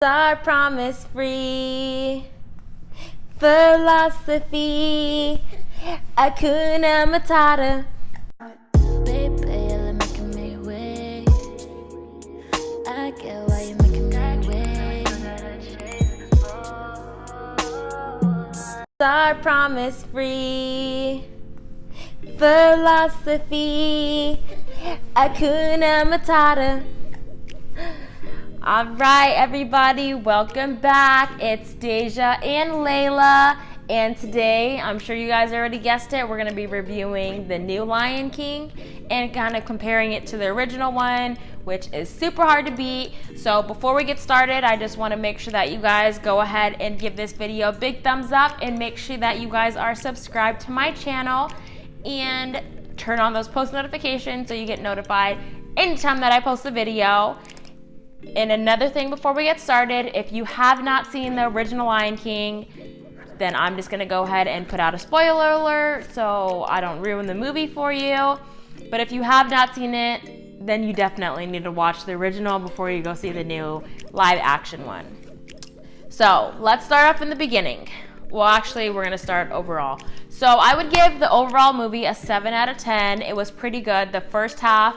Our promise free philosophy, Hakuna Matata. Baby, you're making me wait. I get why you're making me wait. Our promise free philosophy, Hakuna Matata. All right, everybody, welcome back. It's Deja and Layla, and today, I'm sure you guys already guessed it, we're going to be reviewing the new Lion King and kind of comparing it to the original one, which is super hard to beat. So before we get started, I just want to make sure that you guys go ahead and give this video a big thumbs up and make sure that you guys are subscribed to my channel and turn on those post notifications so you get notified anytime that I post a video. And another thing before we get started, if you have not seen the original Lion King, then I'm just going to go ahead and put out a spoiler alert so I don't ruin the movie for you. But if you have not seen it, then you definitely need to watch the original before you go see the new live action one. So let's start off in the beginning. Well, actually, we're going to start overall. So I would give the overall movie a 7 out of 10. It was pretty good. The first half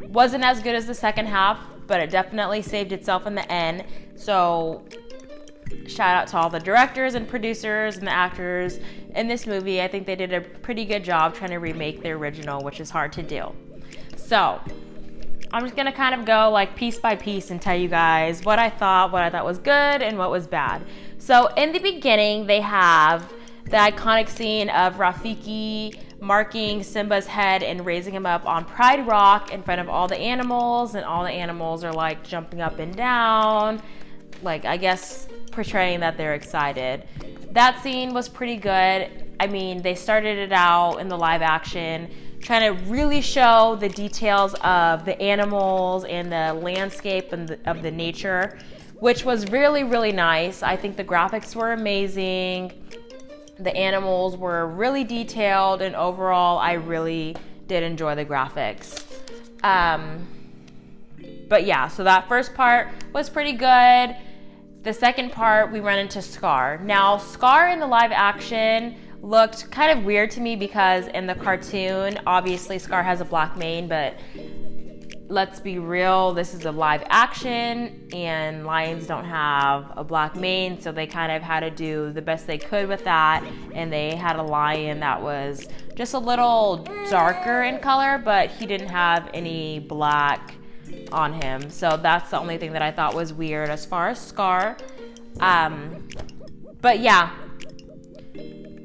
wasn't as good as the second half, but it definitely saved itself in the end. So shout out to all the directors and producers and the actors in this movie. I think they did a pretty good job trying to remake the original, which is hard to do. So I'm just gonna kind of go like piece by piece and tell you guys what I thought was good and what was bad. So in the beginning, they have the iconic scene of Rafiki marking Simba's head and raising him up on Pride Rock in front of all the animals, and all the animals are like jumping up and down, like I guess portraying that they're excited. That scene was pretty good. I mean, they started it out in the live action trying to really show the details of the animals and the landscape and of the nature, which was really, really nice. I think the graphics were amazing. The animals were really detailed, and overall, I really did enjoy the graphics. But yeah, so that first part was pretty good. The second part, we run into Scar. Now, Scar in the live action looked kind of weird to me because in the cartoon, obviously Scar has a black mane, but let's be real, this is a live action and lions don't have a black mane, so they kind of had to do the best they could with that, and they had a lion that was just a little darker in color, but he didn't have any black on him. So that's the only thing that I thought was weird as far as Scar. But yeah,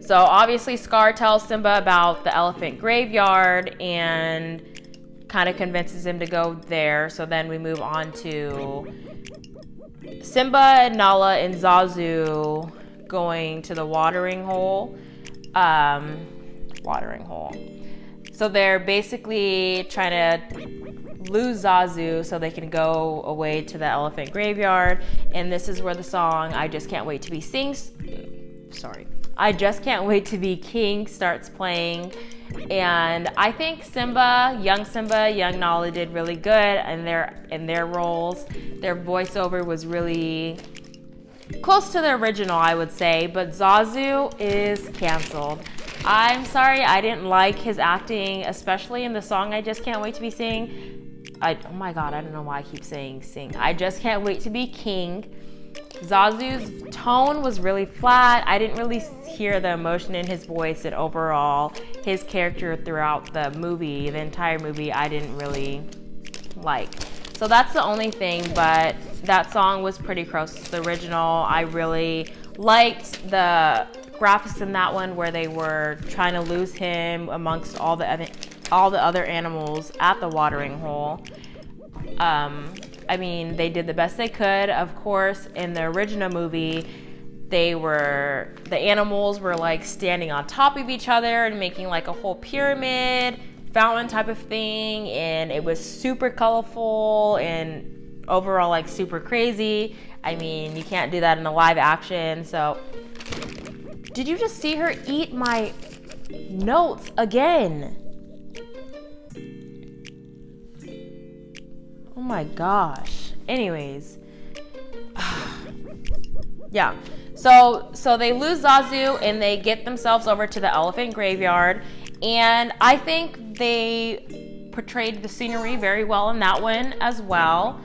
so obviously Scar tells Simba about the elephant graveyard and kind of convinces him to go there. So then we move on to Simba, Nala, and Zazu going to the watering hole. So they're basically trying to lose Zazu so they can go away to the elephant graveyard. And this is where the song I Just Can't Wait to Be King starts playing. And I think Simba, young Nala did really good in their roles. Their voiceover was really close to the original, I would say, but Zazu is canceled. I'm sorry, I didn't like his acting, especially in the song I Just Can't Wait to Be oh my god, I don't know why I keep saying sing. I Just Can't Wait to Be King. Zazu's tone was really flat. I didn't really hear the emotion in his voice, and overall, his character throughout the entire movie, I didn't really like. So that's the only thing, but that song was pretty close to the original. I really liked the graphics in that one where they were trying to lose him amongst all the other animals at the watering hole. I mean, they did the best they could. Of course, in the original movie, the animals were like standing on top of each other and making like a whole pyramid, fountain type of thing, and it was super colorful and overall like super crazy. I mean, you can't do that in a live action. So, did you just see her eat my notes again? Oh my gosh. Anyways, Yeah. So they lose Zazu and they get themselves over to the elephant graveyard. And I think they portrayed the scenery very well in that one as well.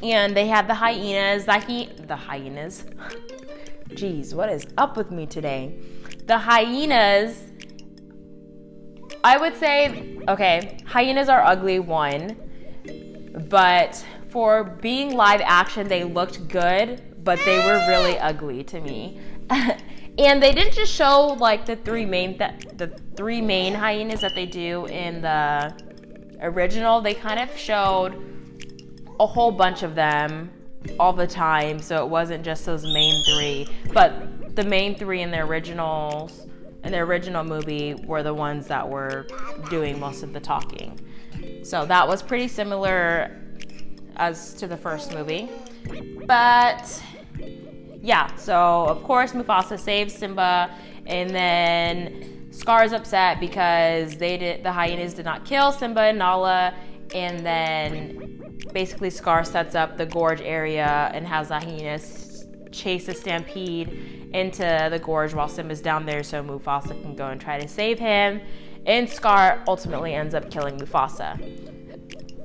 And they have the hyenas. The hyenas. Jeez, what is up with me today? The hyenas, I would say, okay, hyenas are ugly, one. But for being live action, they looked good, but they were really ugly to me. And they didn't just show like the three main hyenas that they do in the original. They kind of showed a whole bunch of them all the time, so it wasn't just those main three. But the main three in the original movie were the ones that were doing most of the talking. So that was pretty similar as to the first movie. But yeah, so of course Mufasa saves Simba, and then Scar's upset because the hyenas did not kill Simba and Nala, and then basically Scar sets up the gorge area and has the hyenas chase a stampede into the gorge while Simba's down there so Mufasa can go and try to save him, and Scar ultimately ends up killing Mufasa.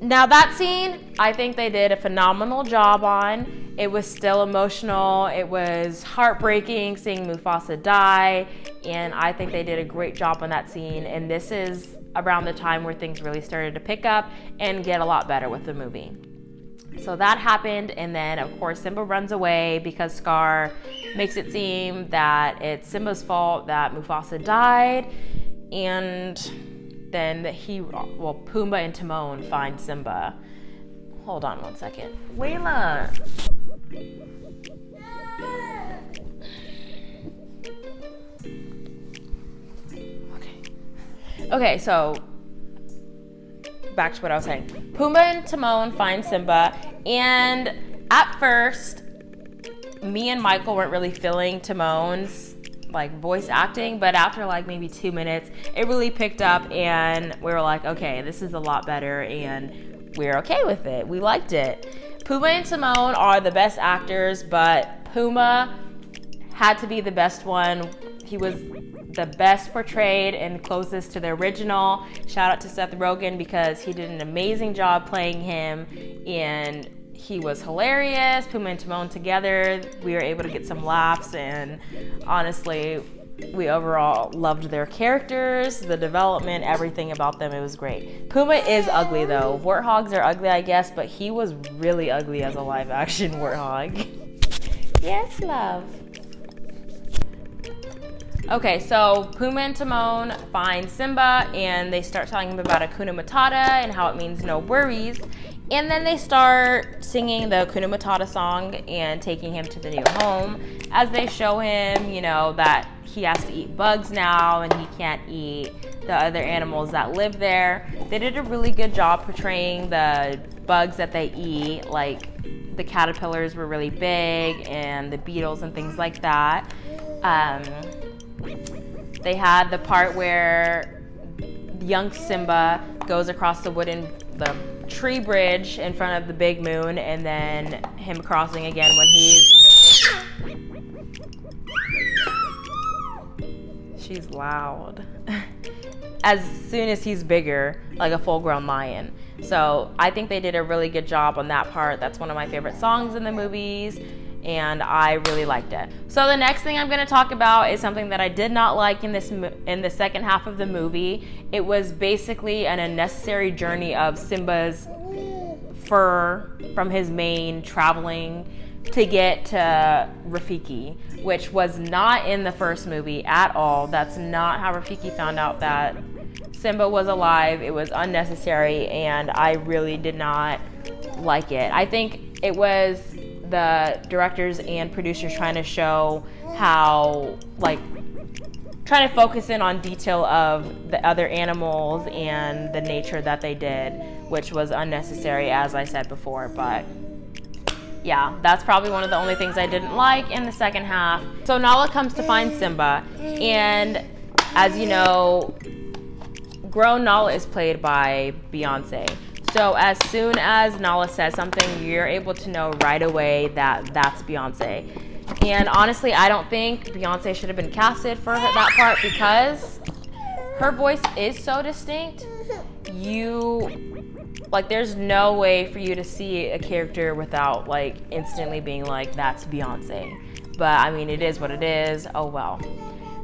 Now that scene, I think they did a phenomenal job on. It was still emotional. It was heartbreaking seeing Mufasa die, and I think they did a great job on that scene. And this is around the time where things really started to pick up and get a lot better with the movie. So that happened, and then of course Simba runs away because Scar makes it seem that it's Simba's fault that Mufasa died, and then Pumbaa and Timon find Simba. Hold on one second. Layla! Okay, so back to what I was saying. Pumbaa and Timon find Simba, and at first, me and Michael weren't really feeling Timon's voice acting, but after maybe 2 minutes, it really picked up, and we were like, okay, this is a lot better, and we're okay with it. We liked it. Pumbaa and Timon are the best actors, but Pumbaa had to be the best one. He was the best portrayed and closest to the original. Shout out to Seth Rogen because he did an amazing job playing him, and he was hilarious. Pumbaa and Timon together, we were able to get some laughs, and honestly, we overall loved their characters, the development, everything about them. It was great. Pumbaa is ugly though. Warthogs are ugly, I guess, but he was really ugly as a live action warthog. Yes, love. Okay, so Pumbaa and Timon find Simba, and they start telling him about Hakuna Matata and how it means no worries. And then they start singing the Hakuna Matata song and taking him to the new home as they show him, that he has to eat bugs now and he can't eat the other animals that live there. They did a really good job portraying the bugs that they eat, the caterpillars were really big and the beetles and things like that. They had the part where young Simba goes across the tree bridge in front of the big moon, and then him crossing again when she's loud. As soon as he's bigger, like a full-grown lion. So I think they did a really good job on that part. That's one of my favorite songs in the movies, and I really liked it. So the next thing I'm going to talk about is something that I did not like in the second half of the movie. It was basically an unnecessary journey of Simba's fur from his mane traveling to get to Rafiki, which was not in the first movie at all. That's not how Rafiki found out that Simba was alive. It was unnecessary, and I really did not like it. I think it was the directors and producers trying to show how, trying to focus in on detail of the other animals and the nature that they did, which was unnecessary, as I said before. But yeah, that's probably one of the only things I didn't like in the second half. So Nala comes to find Simba, and as you know, grown Nala is played by Beyonce. So as soon as Nala says something, you're able to know right away that that's Beyonce. And honestly, I don't think Beyonce should have been casted for that part because her voice is so distinct. There's no way for you to see a character without like instantly being like, that's Beyonce. But I mean, it is what it is. Oh well.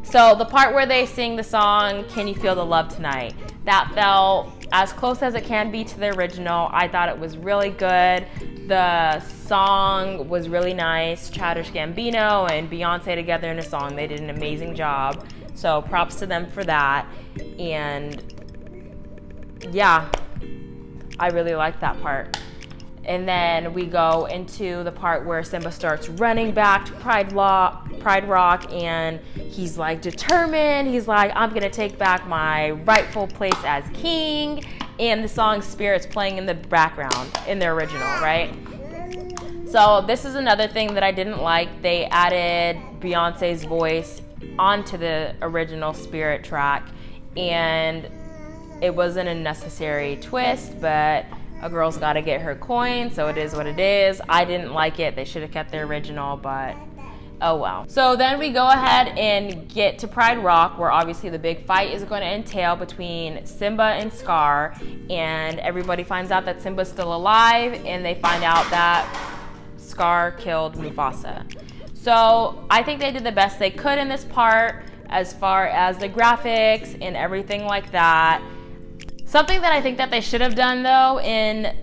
So the part where they sing the song, Can You Feel the Love Tonight? That felt as close as it can be to the original. I thought it was really good. The song was really nice. Childish Gambino and Beyonce together in a song. They did an amazing job. So props to them for that. And yeah, I really liked that part. And then we go into the part where Simba starts running back to Pride Rock, and he's like determined. He's like, I'm gonna take back my rightful place as king. And the song Spirit's playing in the background in the original, right? So this is another thing that I didn't like. They added Beyonce's voice onto the original Spirit track, and it wasn't a necessary twist, but a girl's got to get her coin, so it is what it is. I didn't like it. They should have kept the original, but oh well. So then we go ahead and get to Pride Rock, where obviously the big fight is going to entail between Simba and Scar, and everybody finds out that Simba's still alive, and they find out that Scar killed Mufasa. So I think they did the best they could in this part as far as the graphics and everything like that. Something that I think that they should have done though in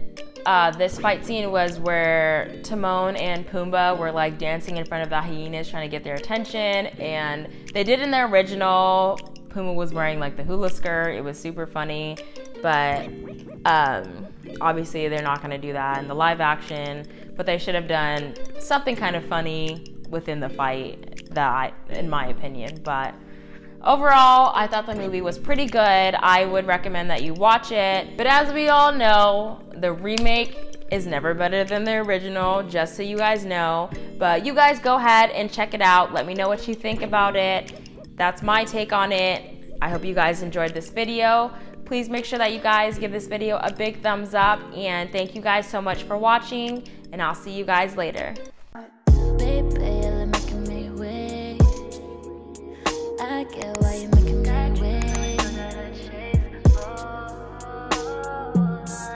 this fight scene was where Timon and Pumbaa were like dancing in front of the hyenas trying to get their attention, and they did in the original. Pumbaa was wearing like the hula skirt. It was super funny, but obviously they're not going to do that in the live action, but they should have done something kind of funny within the fight, in my opinion. But overall, I thought the movie was pretty good. I would recommend that you watch it. But as we all know, the remake is never better than the original, just so you guys know. But you guys go ahead and check it out. Let me know what you think about it. That's my take on it. I hope you guys enjoyed this video. Please make sure that you guys give this video a big thumbs up. And thank you guys so much for watching. And I'll see you guys later. Baby, you're making me wait. I get why you're making me